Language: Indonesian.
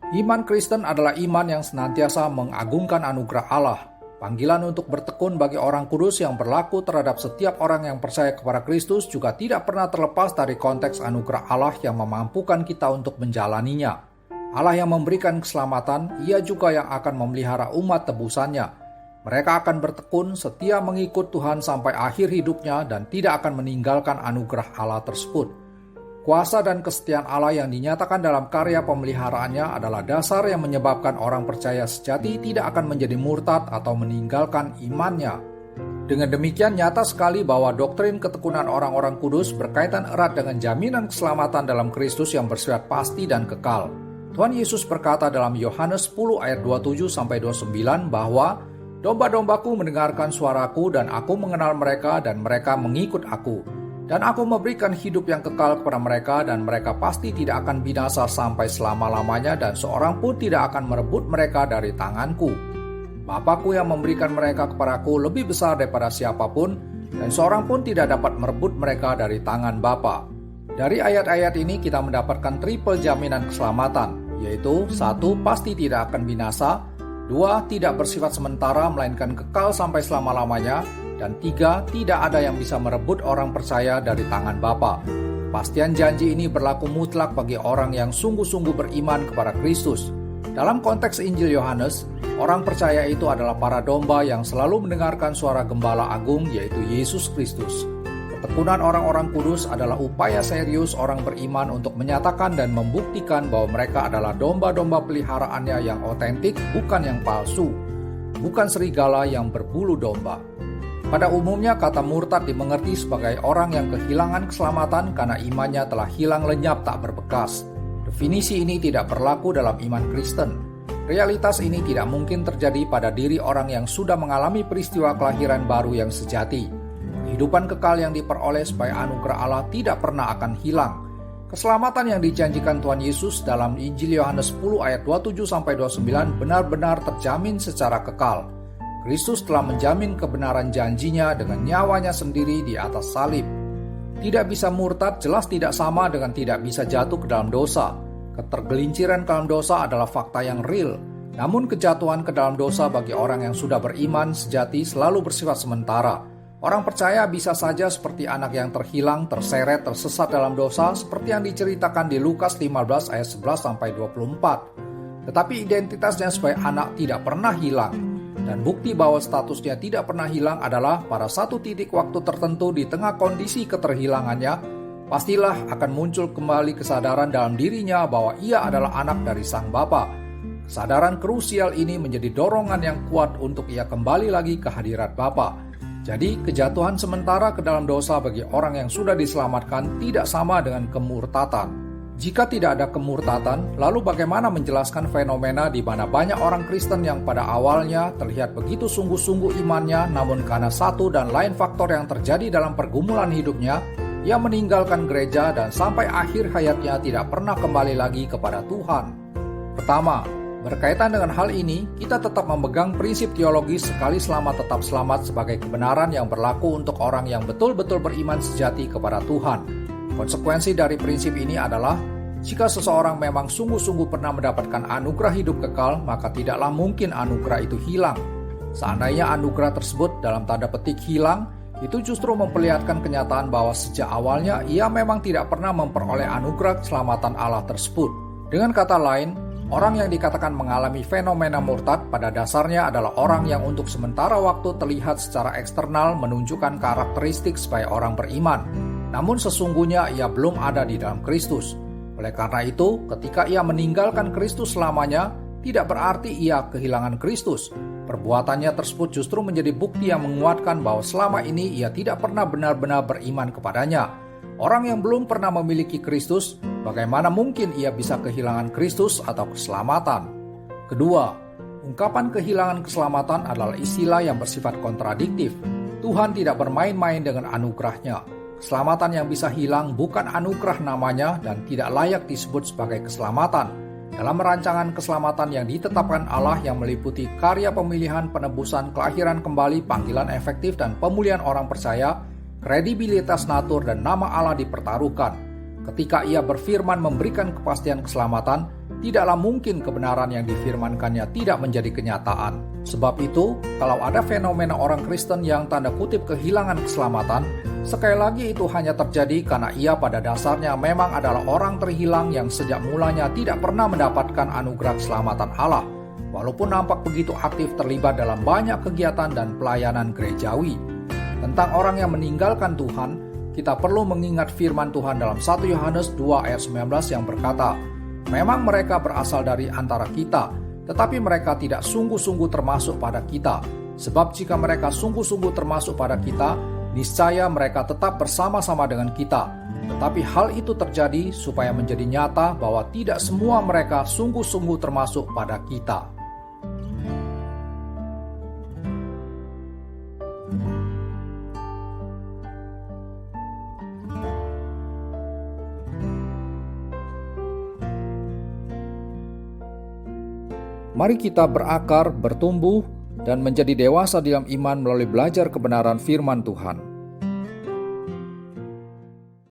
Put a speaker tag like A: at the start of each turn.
A: Iman Kristen adalah iman yang senantiasa mengagungkan anugerah Allah. Panggilan untuk bertekun bagi orang kudus yang berlaku terhadap setiap orang yang percaya kepada Kristus juga tidak pernah terlepas dari konteks anugerah Allah yang memampukan kita untuk menjalaninya. Allah yang memberikan keselamatan, Ia juga yang akan memelihara umat tebusannya. Mereka akan bertekun setia mengikut Tuhan sampai akhir hidupnya dan tidak akan meninggalkan anugerah Allah tersebut. Kuasa dan kesetiaan Allah yang dinyatakan dalam karya pemeliharaannya adalah dasar yang menyebabkan orang percaya sejati tidak akan menjadi murtad atau meninggalkan imannya. Dengan demikian nyata sekali bahwa doktrin ketekunan orang-orang kudus berkaitan erat dengan jaminan keselamatan dalam Kristus yang bersifat pasti dan kekal. Tuhan Yesus berkata dalam Yohanes 10 ayat 27-29 bahwa domba-dombaku mendengarkan suaraku dan aku mengenal mereka dan mereka mengikut aku. Dan aku memberikan hidup yang kekal kepada mereka dan mereka pasti tidak akan binasa sampai selama-lamanya dan seorang pun tidak akan merebut mereka dari tanganku. Bapakku yang memberikan mereka kepadaku lebih besar daripada siapapun dan seorang pun tidak dapat merebut mereka dari tangan Bapa. Dari ayat-ayat ini kita mendapatkan triple jaminan keselamatan, yaitu 1. Pasti tidak akan binasa, 2. Tidak bersifat sementara melainkan kekal sampai selama-lamanya, dan 3. Tidak ada yang bisa merebut orang percaya dari tangan Bapa. Kepastian janji ini berlaku mutlak bagi orang yang sungguh-sungguh beriman kepada Kristus. Dalam konteks Injil Yohanes, orang percaya itu adalah para domba yang selalu mendengarkan suara Gembala Agung, yaitu Yesus Kristus. Ketekunan orang-orang kudus adalah upaya serius orang beriman untuk menyatakan dan membuktikan bahwa mereka adalah domba-domba peliharaannya yang otentik, bukan yang palsu, bukan serigala yang berbulu domba. Pada umumnya kata murtad dimengerti sebagai orang yang kehilangan keselamatan karena imannya telah hilang lenyap tak berbekas. Definisi ini tidak berlaku dalam iman Kristen. Realitas ini tidak mungkin terjadi pada diri orang yang sudah mengalami peristiwa kelahiran baru yang sejati. Kehidupan kekal yang diperoleh supaya anugerah Allah tidak pernah akan hilang. Keselamatan yang dijanjikan Tuhan Yesus dalam Injil Yohanes 10 ayat 27-29 benar-benar terjamin secara kekal. Kristus telah menjamin kebenaran janjinya dengan nyawanya sendiri di atas salib. Tidak bisa murtad jelas tidak sama dengan tidak bisa jatuh ke dalam dosa. Ketergelinciran ke dalam dosa adalah fakta yang real. Namun kejatuhan ke dalam dosa bagi orang yang sudah beriman sejati selalu bersifat sementara. Orang percaya bisa saja seperti anak yang terhilang, terseret, tersesat dalam dosa seperti yang diceritakan di Lukas 15 ayat 11-24. Tetapi identitasnya sebagai anak tidak pernah hilang. Dan bukti bahwa statusnya tidak pernah hilang adalah pada satu titik waktu tertentu di tengah kondisi keterhilangannya, pastilah akan muncul kembali kesadaran dalam dirinya bahwa ia adalah anak dari Sang Bapa. Kesadaran krusial ini menjadi dorongan yang kuat untuk ia kembali lagi ke hadirat Bapa. Jadi kejatuhan sementara ke dalam dosa bagi orang yang sudah diselamatkan tidak sama dengan kemurtatan. Jika tidak ada kemurtatan, lalu bagaimana menjelaskan fenomena di mana banyak orang Kristen yang pada awalnya terlihat begitu sungguh-sungguh imannya, namun karena satu dan lain faktor yang terjadi dalam pergumulan hidupnya, ia meninggalkan gereja dan sampai akhir hayatnya tidak pernah kembali lagi kepada Tuhan. Pertama, berkaitan dengan hal ini, kita tetap memegang prinsip teologis sekali selamat tetap selamat sebagai kebenaran yang berlaku untuk orang yang betul-betul beriman sejati kepada Tuhan. Konsekuensi dari prinsip ini adalah, jika seseorang memang sungguh-sungguh pernah mendapatkan anugerah hidup kekal, maka tidaklah mungkin anugerah itu hilang. Seandainya anugerah tersebut dalam tanda petik hilang, itu justru memperlihatkan kenyataan bahwa sejak awalnya ia memang tidak pernah memperoleh anugerah keselamatan Allah tersebut. Dengan kata lain, orang yang dikatakan mengalami fenomena murtad pada dasarnya adalah orang yang untuk sementara waktu terlihat secara eksternal menunjukkan karakteristik sebagai orang beriman. Namun sesungguhnya ia belum ada di dalam Kristus. Oleh karena itu, ketika ia meninggalkan Kristus selamanya, tidak berarti ia kehilangan Kristus. Perbuatannya tersebut justru menjadi bukti yang menguatkan bahwa selama ini ia tidak pernah benar-benar beriman kepadanya. Orang yang belum pernah memiliki Kristus, bagaimana mungkin ia bisa kehilangan Kristus atau keselamatan? Kedua, ungkapan kehilangan keselamatan adalah istilah yang bersifat kontradiktif. Tuhan tidak bermain-main dengan anugerahnya. Keselamatan yang bisa hilang bukan anugerah namanya dan tidak layak disebut sebagai keselamatan. Dalam rancangan keselamatan yang ditetapkan Allah yang meliputi karya pemilihan, penebusan, kelahiran kembali, panggilan efektif, dan pemulihan orang percaya, kredibilitas natur dan nama Allah dipertaruhkan. Ketika ia berfirman memberikan kepastian keselamatan, tidaklah mungkin kebenaran yang difirmankannya tidak menjadi kenyataan. Sebab itu, kalau ada fenomena orang Kristen yang tanda kutip kehilangan keselamatan, sekali lagi itu hanya terjadi karena ia pada dasarnya memang adalah orang terhilang yang sejak mulanya tidak pernah mendapatkan anugerah keselamatan Allah, walaupun nampak begitu aktif terlibat dalam banyak kegiatan dan pelayanan gerejawi. Tentang orang yang meninggalkan Tuhan, kita perlu mengingat firman Tuhan dalam 1 Yohanes 2 ayat 19 yang berkata, "Memang mereka berasal dari antara kita, tetapi mereka tidak sungguh-sungguh termasuk pada kita. Sebab jika mereka sungguh-sungguh termasuk pada kita, niscaya mereka tetap bersama-sama dengan kita. Tetapi hal itu terjadi supaya menjadi nyata bahwa tidak semua mereka sungguh-sungguh termasuk pada kita." Mari kita berakar, bertumbuh, dan menjadi dewasa dalam iman melalui belajar kebenaran firman Tuhan.